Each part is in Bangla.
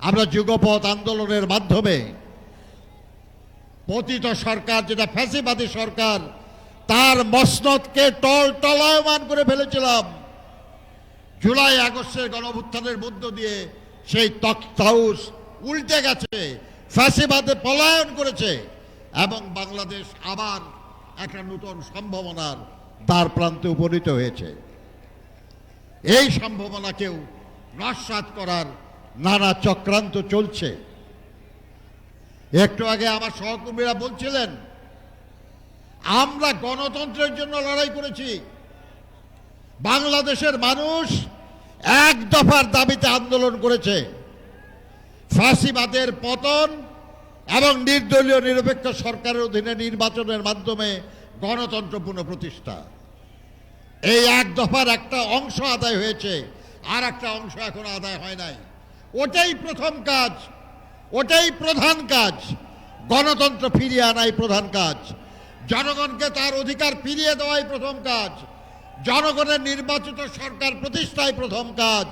আমরা যুগপৎ আন্দোলনের মাধ্যমে পতিত সরকার, যেটা ফ্যাসিবাদী সরকার, তার মসনদকে টলায়মান করে ফেলেছিলাম। জুলাই আগস্টের গণঅভ্যুত্থানের মধ্য দিয়ে সেই তখত হাউস উল্টে গেছে, ফ্যাসিবাদে পলায়ন করেছে এবং বাংলাদেশ আবার একটা নতুন সম্ভাবনার দ্বার প্রান্তে উপনীত হয়েছে। এই সম্ভাবনাকেও নস্যাৎ করার নানা চক্রান্ত চলছে। একটু আগে আমার সহকর্মীরা বলছিলেন আমরা গণতন্ত্রের জন্য লড়াই করেছি। বাংলাদেশের মানুষ এক দফার দাবিতে আন্দোলন করেছে, ফ্যাসিবাদের পতন এবং নির্দলীয় নিরপেক্ষ সরকারের অধীনে নির্বাচনের মাধ্যমে গণতন্ত্র পুনঃপ্রতিষ্ঠা। এই এক দফার একটা অংশ আদায় হয়েছে, আর একটা অংশ এখনো আদায় হয় নাই। ওটাই প্রথম কাজ, ওটাই প্রধান কাজ। গণতন্ত্র ফিরিয়ে আনাই প্রধান কাজ, জনগণকে তার অধিকার ফিরিয়ে দেওয়াই প্রথম কাজ, জনগণের নির্বাচিত সরকার প্রতিষ্ঠাই প্রথম কাজ,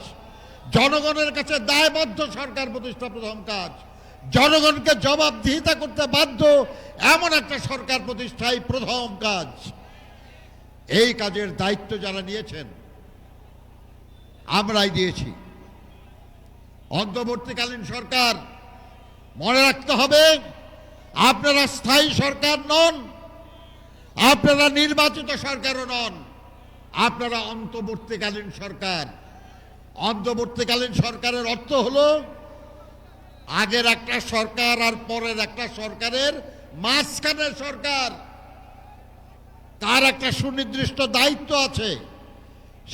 জনগণের কাছে দায়বদ্ধ সরকার প্রতিষ্ঠা প্রথম কাজ, জনগণকে জবাবদিহিতা করতে বাধ্য এমন একটা সরকার প্রতিষ্ঠাই প্রথম কাজ। এই কাজের দায়িত্ব যারা নিয়েছেন আমরাই দিয়েছি। অন্তর্বর্তীকালীন সরকার, মনে রাখতে হবে আপনারা স্থায়ী সরকার নন, আপনারা নির্বাচিত সরকারও নন, আপনারা অন্তর্বর্তীকালীন সরকার। অন্তর্বর্তীকালীন সরকারের অর্থ হলো আগের একটা সরকার আর পরের একটা সরকারের মাঝখানের সরকার। তার একটা সুনির্দিষ্ট দায়িত্ব আছে,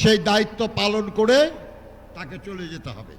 সেই দায়িত্ব পালন করে তাকে চলে যেতে হবে।